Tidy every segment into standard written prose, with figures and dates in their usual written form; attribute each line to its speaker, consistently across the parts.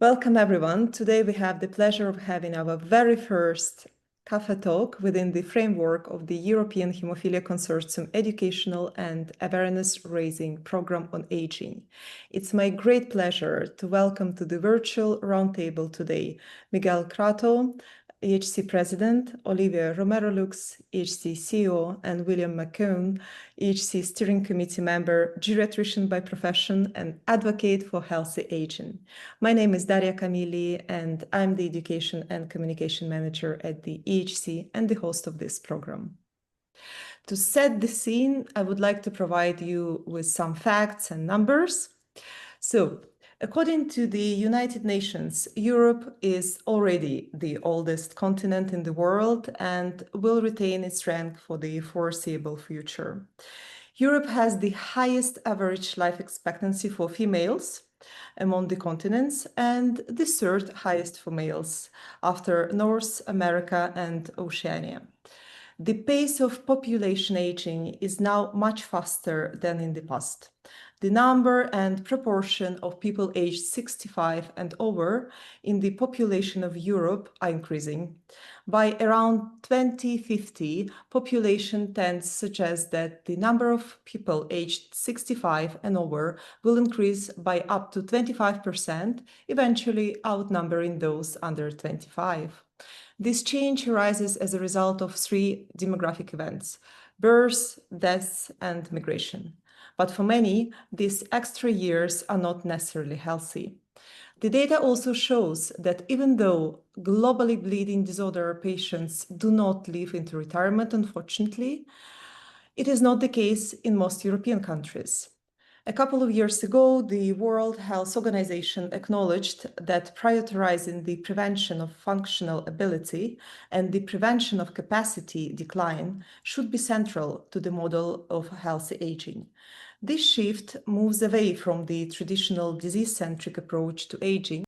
Speaker 1: Welcome, everyone. Today we have the pleasure of having our very first Café talk within the framework of the European Haemophilia Consortium educational and awareness-raising program on aging. It's my great pleasure to welcome to the virtual roundtable today Miguel Crato, EHC President, Olivia Romero, EHC CEO, and William McKeown, EHC Steering Committee member, geriatrician by profession, and advocate for healthy aging. My name is Daria Camilli, and I'm the Education and Communication Manager at the EHC and the host of this program. To set the scene, I would like to provide you with some facts and numbers. So, according to the United Nations, Europe is already the oldest continent in the world and will retain its rank for the foreseeable future. Europe has the highest average life expectancy for females among the continents and the third highest for males after North America and Oceania. The pace of population aging is now much faster than in the past. The number and proportion of people aged 65 and over in the population of Europe are increasing. By around 2050, population trends suggest that the number of people aged 65 and over will increase by up to 25%, eventually outnumbering those under 25. This change arises as a result of three demographic events: births, deaths, and migration. But for many, these extra years are not necessarily healthy. The data also shows that even though globally bleeding disorder patients do not live into retirement, unfortunately, it is not the case in most European countries. A couple of years ago, the World Health Organization acknowledged that prioritizing the prevention of functional ability and the prevention of capacity decline should be central to the model of healthy aging. This shift moves away from the traditional disease-centric approach to aging.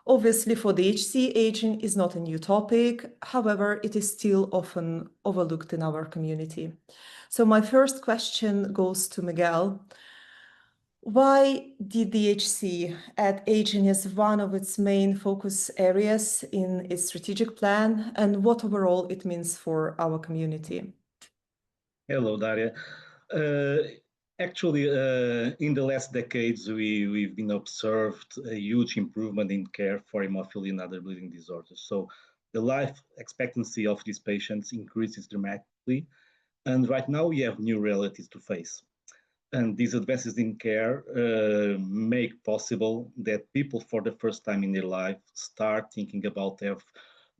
Speaker 1: Obviously, for the EHC, aging is not a new topic. However, it is still often overlooked in our community. So my first question goes to Miguel. Why did the EHC add aging as one of its main focus areas in its strategic plan, and what overall it means for our community?
Speaker 2: Hello, Daria. Actually, in the last decades, we've been observed a huge improvement in care for hemophilia and other bleeding disorders. So the life expectancy of these patients increases dramatically. And right now we have new realities to face. And these advances in care make possible that people for the first time in their life start thinking about their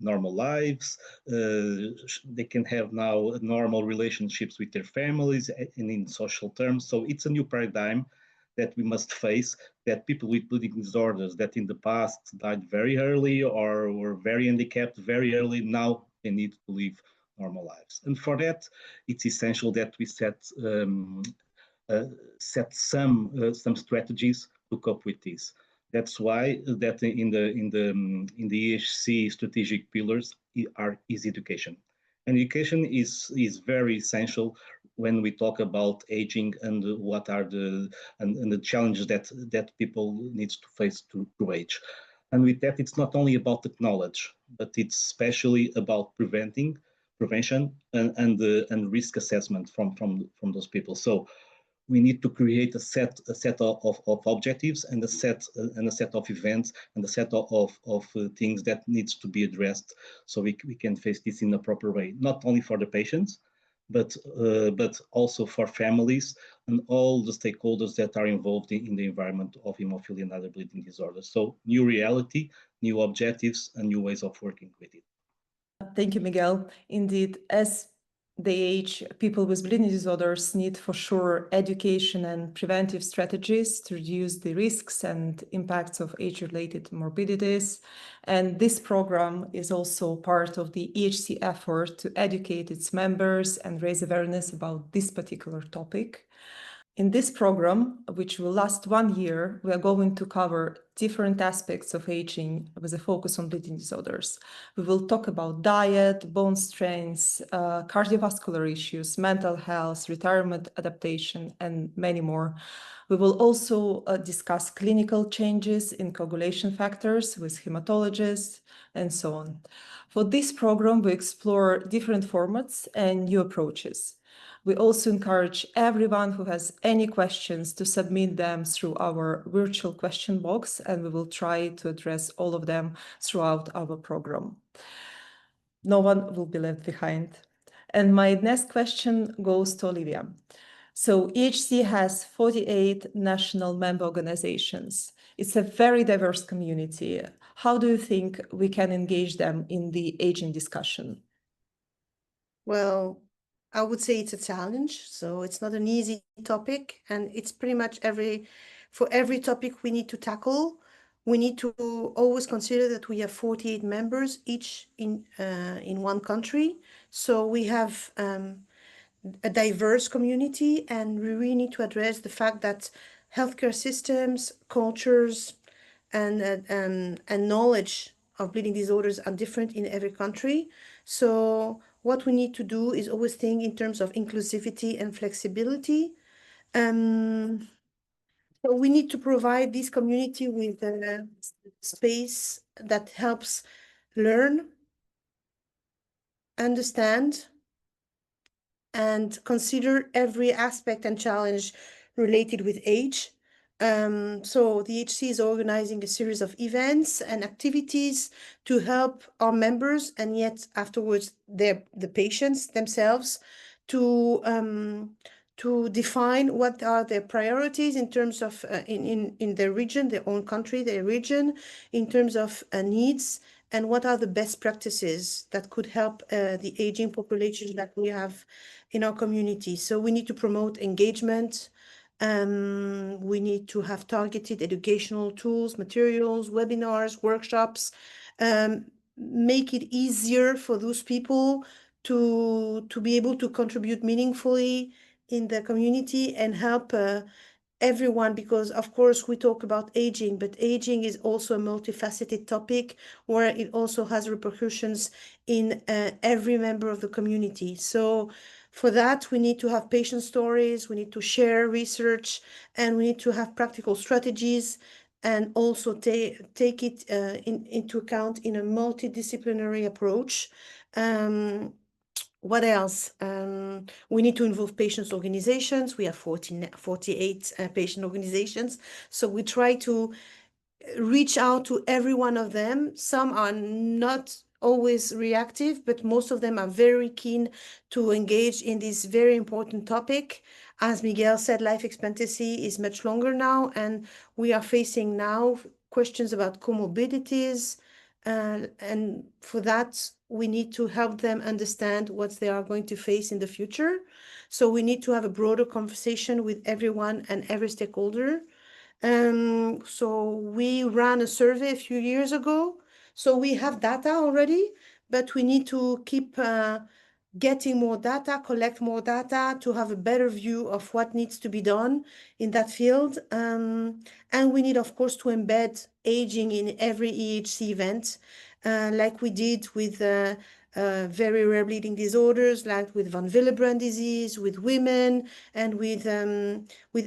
Speaker 2: normal lives. They can have now normal relationships with their families and in social terms. So it's a new paradigm that we must face, that people with bleeding disorders that in the past died very early or were very handicapped very early, now they need to live normal lives. And for that, it's essential that we set some strategies to cope with this. That's why that in the EHC strategic pillars is education. And education is very essential when we talk about aging and what are the challenges that people need to face to age. And with that, it's not only about the knowledge, but it's especially about prevention and risk assessment from those people. So we need to create a set of objectives and a set of events and a set of things that needs to be addressed, so we can face this in a proper way, not only for the patients, but also for families and all the stakeholders that are involved in the environment of hemophilia and other bleeding disorders. So new reality, new objectives, and new ways of working with it.
Speaker 1: Thank you, Miguel. Indeed, as they age, people with bleeding disorders need for sure education and preventive strategies to reduce the risks and impacts of age-related morbidities. And this program is also part of the EHC effort to educate its members and raise awareness about this particular topic. In this program, which will last 1 year, we are going to cover different aspects of aging with a focus on bleeding disorders. We will talk about diet, bone strengths, cardiovascular issues, mental health, retirement adaptation, and many more. We will also discuss clinical changes in coagulation factors with hematologists and so on. For this program, we explore different formats and new approaches. We also encourage everyone who has any questions to submit them through our virtual question box, and we will try to address all of them throughout our program. No one will be left behind. And my next question goes to Olivia. So EHC has 48 national member organizations. It's a very diverse community. How do you think we can engage them in the aging discussion?
Speaker 3: Well, I would say it's a challenge. So it's not an easy topic, and it's pretty much for every topic we need to tackle, we need to always consider that we have 48 members, each in one country. So we have a diverse community, and we really need to address the fact that healthcare systems, cultures, and knowledge of bleeding disorders are different in every country. So what we need to do is always think in terms of inclusivity and flexibility. So we need to provide this community with a space that helps learn, understand, and consider every aspect and challenge related with age. So the EHC is organizing a series of events and activities to help our members, and yet afterwards the patients themselves, to define what are their priorities in terms of in their region, their own country, their region, in terms of needs, and what are the best practices that could help the aging population that we have in our community. So we need to promote engagement. We need to have targeted educational tools, materials, webinars, workshops, make it easier for those people to be able to contribute meaningfully in the community and help everyone, because of course we talk about aging, but aging is also a multifaceted topic where it also has repercussions in every member of the community. So for that, we need to have patient stories, we need to share research, and we need to have practical strategies, and also take it into account in a multidisciplinary approach. What else? We need to involve patients' organizations. We have 48 patient organizations. So we try to reach out to every one of them. Some are not always reactive, but most of them are very keen to engage in this very important topic. As Miguel said, life expectancy is much longer now, and we are facing now questions about comorbidities. And for that, we need to help them understand what they are going to face in the future. So we need to have a broader conversation with everyone and every stakeholder. So we ran a survey a few years ago. So we have data already, but we need to keep getting more data, collect more data to have a better view of what needs to be done in that field. And we need, of course, to embed aging in every EHC event, like we did with very rare bleeding disorders, like with von Willebrand disease, with women, and with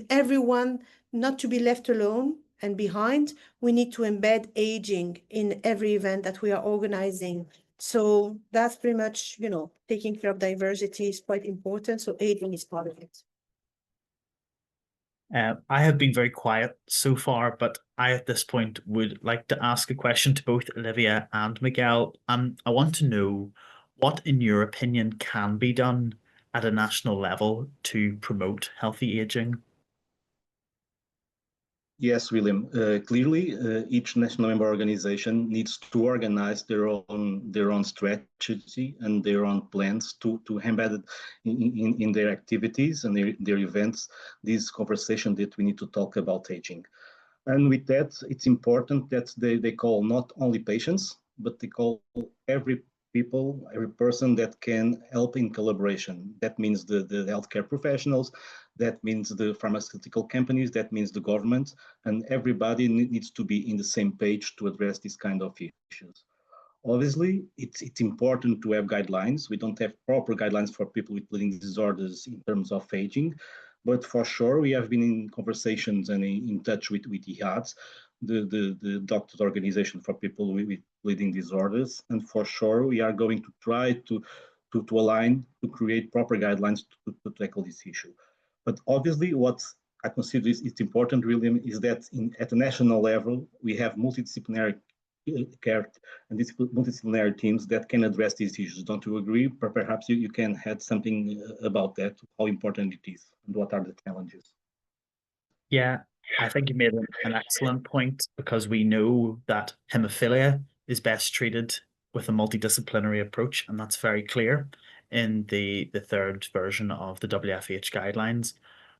Speaker 3: everyone, not to be left alone and behind. We need to embed aging in every event that we are organizing. So that's pretty much, taking care of diversity is quite important. So aging is part of it.
Speaker 4: I have been very quiet so far, but I at this point would like to ask a question to both Olivia and Miguel. I want to know what, in your opinion, can be done at a national level to promote healthy aging.
Speaker 2: Yes, William. Clearly, each national member organization needs to organize their own strategy and their own plans to embed it in their activities and their events. This conversation that we need to talk about aging, and with that, it's important that they call not only patients, but they call every person that can help in collaboration. That means the healthcare professionals, That means the pharmaceutical companies, that means the government, and everybody needs to be in the same page to address this kind of issues. Obviously, it's important to have guidelines. We don't have proper guidelines for people with bleeding disorders in terms of aging, but for sure, we have been in conversations and in touch with EHADS, the doctors' organization for people with bleeding disorders, and for sure, we are going to try to align, to create proper guidelines to tackle this issue. But obviously, what I consider is important, William, is that at the national level, we have multidisciplinary care and multidisciplinary teams that can address these issues. Don't you agree? Perhaps you can add something about that, how important it is, and what are the challenges?
Speaker 4: Yeah, I think you made an excellent point, because we know that hemophilia is best treated with a multidisciplinary approach, and that's very clear in the third version of the WFH guidelines.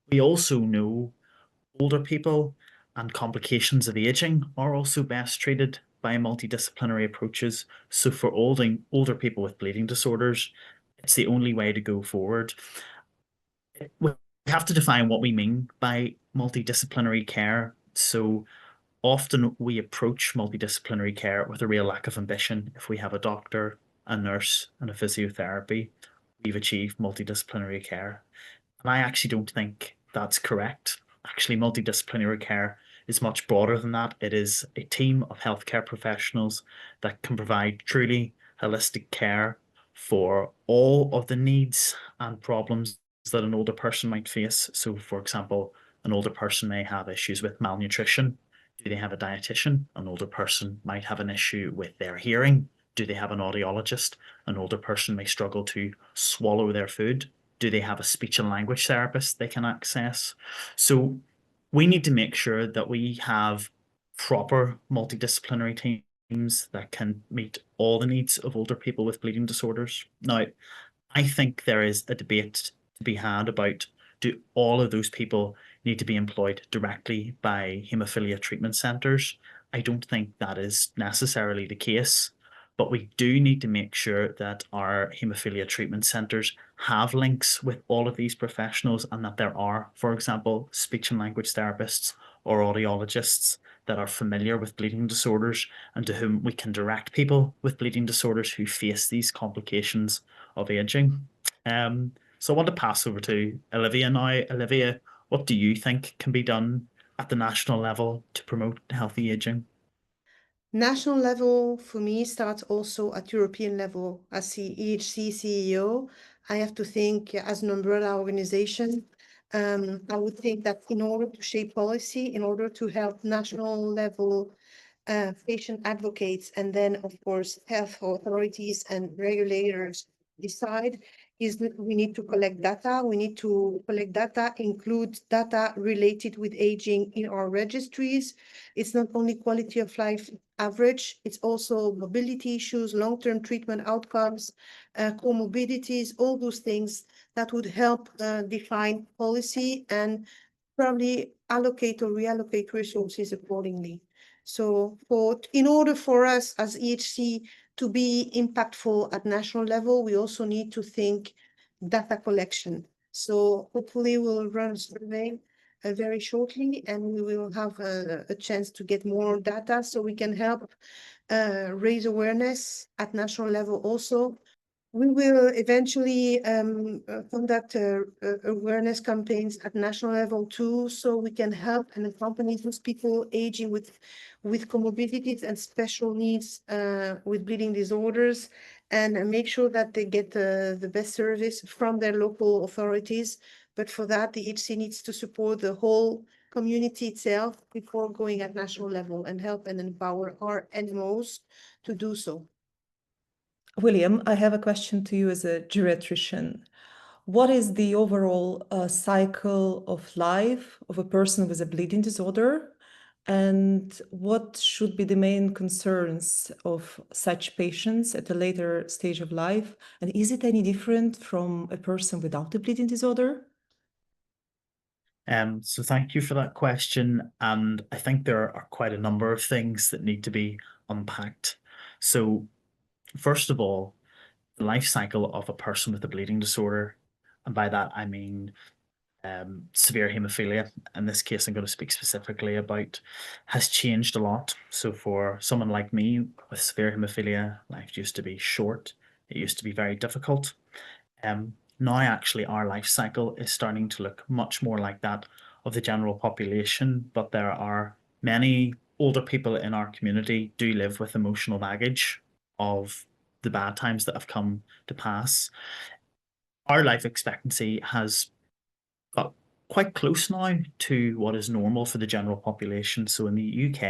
Speaker 4: We also know older people and complications of aging are also best treated by multidisciplinary approaches. So for older people with bleeding disorders, it's the only way to go forward. We have to define what we mean by multidisciplinary care. So often we approach multidisciplinary care with a real lack of ambition. If we have a doctor, a nurse, and a physiotherapy, we've achieved multidisciplinary care. And I actually don't think that's correct. Actually, multidisciplinary care is much broader than that. It is a team of healthcare professionals that can provide truly holistic care for all of the needs and problems that an older person might face. So, for example, an older person may have issues with malnutrition. Do they have a dietitian? An older person might have an issue with their hearing. Do they have an audiologist? An older person may struggle to swallow their food. Do they have a speech and language therapist they can access? So we need to make sure that we have proper multidisciplinary teams that can meet all the needs of older people with bleeding disorders. Now, I think there is a debate to be had about, do all of those people need to be employed directly by haemophilia treatment centres? I don't think that is necessarily the case, but we do need to make sure that our haemophilia treatment centres have links with all of these professionals, and that there are, for example, speech and language therapists or audiologists that are familiar with bleeding disorders and to whom we can direct people with bleeding disorders who face these complications of aging. So I want to pass over to Olivia now. Olivia, what do you think can be done at the national level to promote healthy aging?
Speaker 3: National level for me starts also at European level. As the EHC CEO, I have to think as an umbrella organization. I would think that in order to shape policy, in order to help national level patient advocates, and then of course health authorities and regulators decide, is that we need to collect data. We need to collect data, include data related with aging in our registries. It's not only quality of life average, it's also mobility issues, long-term treatment outcomes, comorbidities, all those things that would help define policy and probably allocate or reallocate resources accordingly. So in order for us as EHC to be impactful at national level, we also need to think data collection. So hopefully we'll run a survey very shortly, and we will have a chance to get more data so we can help raise awareness at national level also. We will eventually conduct awareness campaigns at national level too, so we can help and accompany those people aging with comorbidities and special needs with bleeding disorders, and make sure that they get the best service from their local authorities. But for that, the EHC needs to support the whole community itself before going at national level, and help and empower our NMOs to do so.
Speaker 1: William, I have a question to you as a geriatrician. What is the overall cycle of life of a person with a bleeding disorder? And what should be the main concerns of such patients at a later stage of life? And is it any different from a person without a bleeding disorder?
Speaker 4: So thank you for that question. And I think there are quite a number of things that need to be unpacked. So first of all, the life cycle of a person with a bleeding disorder, and by that I mean severe haemophilia, in this case I'm going to speak specifically about, has changed a lot. So for someone like me with severe haemophilia, life used to be short. It used to be very difficult. Now actually our life cycle is starting to look much more like that of the general population, but there are many older people in our community do live with emotional baggage of the bad times that have come to pass. Our life expectancy has got quite close now to what is normal for the general population. So in the UK,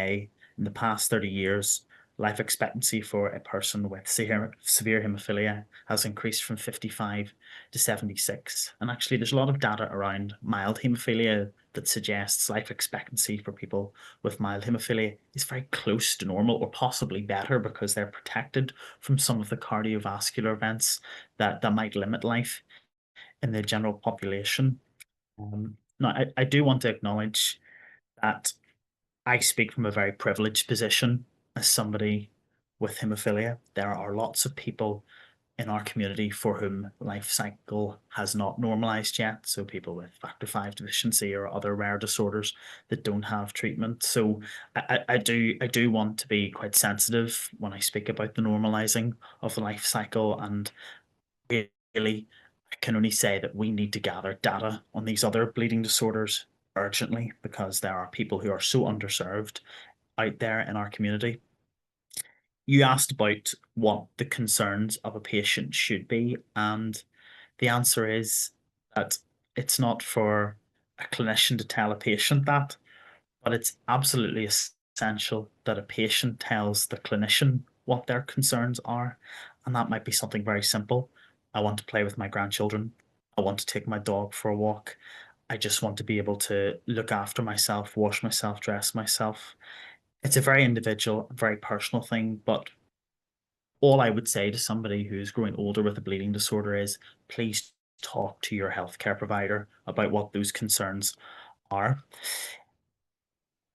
Speaker 4: in the past 30 years, life expectancy for a person with severe haemophilia has increased from 55 to 76. And actually, there's a lot of data around mild haemophilia that suggests life expectancy for people with mild haemophilia is very close to normal, or possibly better, because they're protected from some of the cardiovascular events that might limit life in the general population. Now, I do want to acknowledge that I speak from a very privileged position as somebody with haemophilia. There are lots of people in our community for whom life cycle has not normalized yet. So people with factor V deficiency or other rare disorders that don't have treatment. So I do want to be quite sensitive when I speak about the normalizing of the life cycle, and really I can only say that we need to gather data on these other bleeding disorders urgently, because there are people who are so underserved out there in our community. You asked about what the concerns of a patient should be, and the answer is that it's not for a clinician to tell a patient that, but it's absolutely essential that a patient tells the clinician what their concerns are. And that might be something very simple. I want to play with my grandchildren. I want to take my dog for a walk. I just want to be able to look after myself, wash myself, dress myself. It's a very individual, very personal thing, but all I would say to somebody who's growing older with a bleeding disorder is please talk to your healthcare provider about what those concerns are.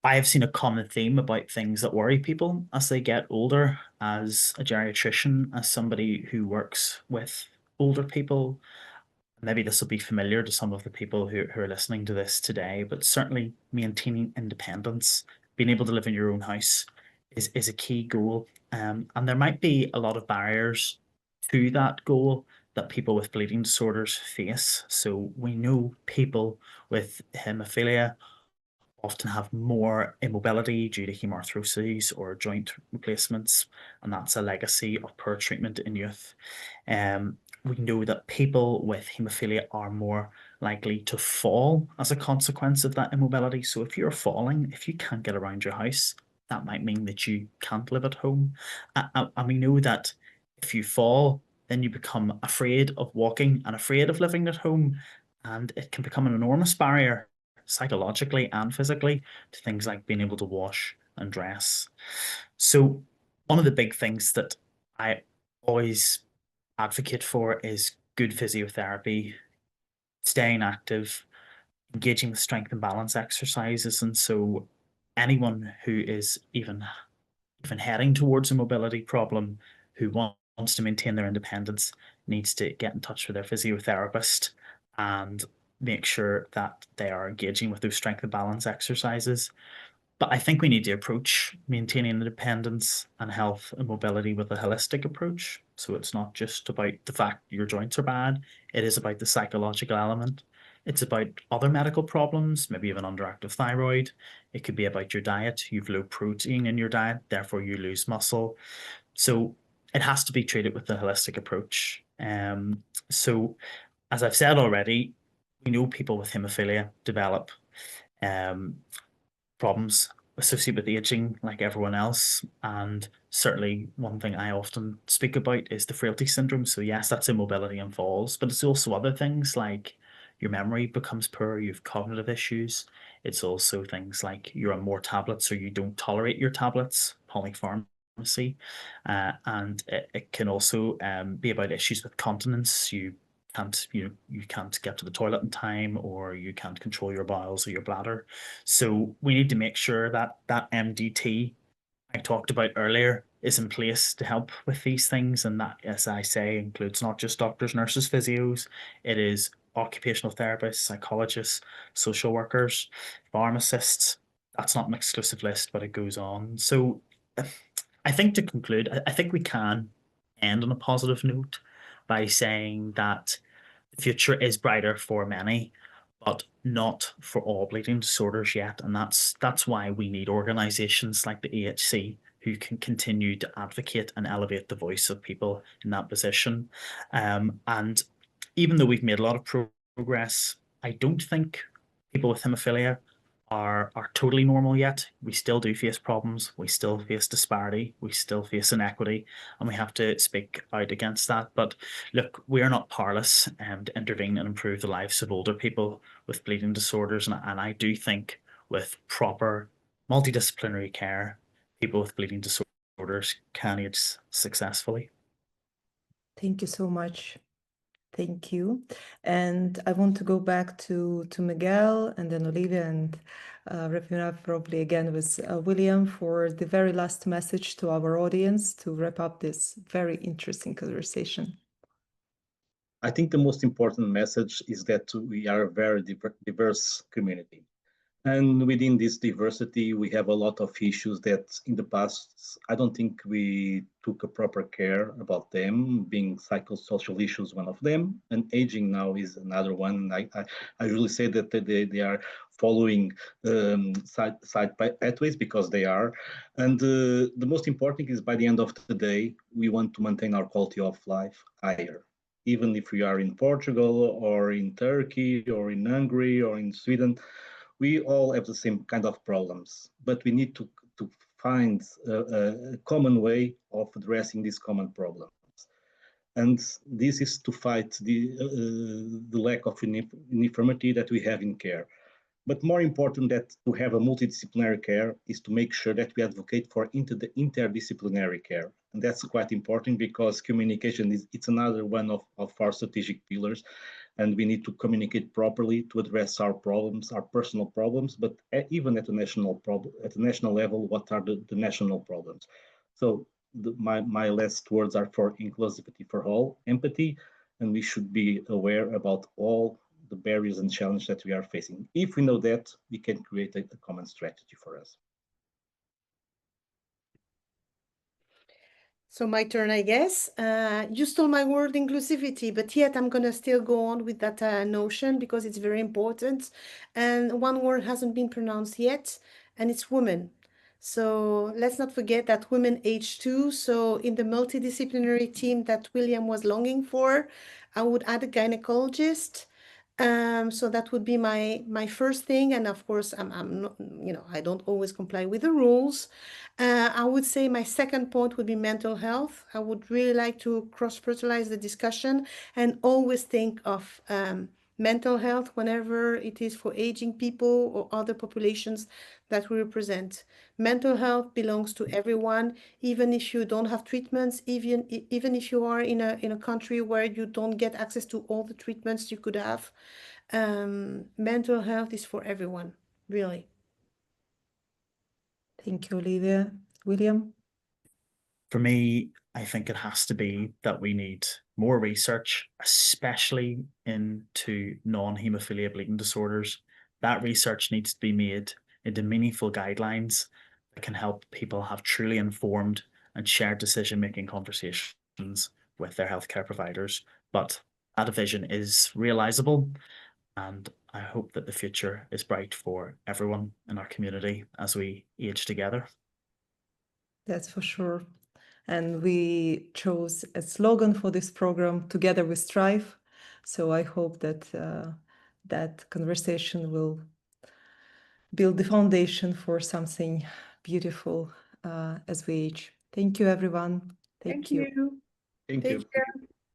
Speaker 4: I have seen a common theme about things that worry people as they get older. As a geriatrician, as somebody who works with older people, maybe this will be familiar to some of the people who are listening to this today, but certainly maintaining independence, being able to live in your own house is a key goal. And there might be a lot of barriers to that goal that people with bleeding disorders face. So we know people with haemophilia often have more immobility due to hemarthrosis or joint replacements, and that's a legacy of poor treatment in youth. We know that people with haemophilia are more likely to fall as a consequence of that immobility. So if you're falling, if you can't get around your house, that might mean that you can't live at home. And we know that if you fall, then you become afraid of walking and afraid of living at home, and it can become an enormous barrier psychologically and physically to things like being able to wash and dress. So one of the big things that I always advocate for is good physiotherapy, staying active, engaging with strength and balance exercises. And so anyone who is even heading towards a mobility problem, who wants to maintain their independence, needs to get in touch with their physiotherapist and make sure that they are engaging with those strength and balance exercises. But I think we need to approach maintaining independence and health and mobility with a holistic approach. So it's not just about the fact your joints are bad, it is about the psychological element. It's about other medical problems, maybe you have an underactive thyroid. It could be about your diet. You've low protein in your diet, therefore you lose muscle. So it has to be treated with a holistic approach. So as I've said already, we know people with haemophilia develop problems associated with aging like everyone else. And certainly one thing I often speak about is the frailty syndrome. So yes, that's immobility and falls, but it's also other things like your memory becomes poor, you have cognitive issues. It's also things like you're on more tablets or you don't tolerate your tablets, polypharmacy. And it can also be about issues with continence. You can't get to the toilet in time, or you can't control your bowels or your bladder. So we need to make sure that that MDT I talked about earlier is in place to help with these things. And that, as I say, includes not just doctors, nurses, physios. It is occupational therapists, psychologists, social workers, pharmacists. That's not an exclusive list, but it goes on. So I think to conclude, I think we can end on a positive note by saying that the future is brighter for many, but not for all bleeding disorders yet. And that's why we need organisations like the EHC who can continue to advocate and elevate the voice of people in that position. And even though we've made a lot of progress, I don't think people with haemophilia are totally normal yet. We still do face problems. We still face disparity. We still face inequity, and we have to speak out against that. But look, we are not powerless to intervene and improve the lives of older people with bleeding disorders. And I do think with proper multidisciplinary care, people with bleeding disorders can age successfully.
Speaker 1: Thank you so much. Thank you. And I want to go back to Miguel and then Olivia and wrapping up probably again with William for the very last message to our audience to wrap up this very interesting conversation.
Speaker 2: I think the most important message is that we are a very diverse community. And within this diversity, we have a lot of issues that in the past, I don't think we took a proper care about them, being psychosocial issues, one of them, and aging now is another one. I really say that they are following side pathways because they are. And the most important thing is by the end of the day, we want to maintain our quality of life higher. Even if we are in Portugal or in Turkey or in Hungary or in Sweden, we all have the same kind of problems, but we need to find a common way of addressing these common problems. And this is to fight the lack of uniformity that we have in care. But more important that to have a multidisciplinary care is to make sure that we advocate for interdisciplinary care. And that's quite important because communication it's another one of our strategic pillars. And we need to communicate properly to address our problems, our personal problems, but even at the national level, what are the national problems? So my last words are for inclusivity for all, empathy, and we should be aware about all the barriers and challenges that we are facing. If we know that, we can create a common strategy for us.
Speaker 3: So my turn, I guess. You stole my word, inclusivity, but yet I'm going to still go on with that notion because it's very important. And one word hasn't been pronounced yet, and it's women. So let's not forget that women age too. So in the multidisciplinary team that William was longing for, I would add a gynecologist. So that would be my first thing. And of course, I'm not, I don't always comply with the rules. I would say my second point would be mental health. I would really like to cross-fertilize the discussion and always think of mental health whenever it is for aging people or other populations that we represent. Mental health belongs to everyone, even if you don't have treatments, even if you are in a country where you don't get access to all the treatments you could have. Mental health is for everyone, really.
Speaker 1: Thank you, Olivia. William?
Speaker 4: For me, I think it has to be that we need more research, especially into non-haemophilia bleeding disorders. That research needs to be made into meaningful guidelines that can help people have truly informed and shared decision-making conversations with their healthcare providers. But that vision is realizable, and I hope that the future is bright for everyone in our community as we age together.
Speaker 1: That's for sure. And we chose a slogan for this program, Together We Strive. So I hope that that conversation will build the foundation for something beautiful as we age. Thank you, everyone.
Speaker 3: Thank you.
Speaker 2: Thank
Speaker 3: Take
Speaker 2: you.
Speaker 3: care.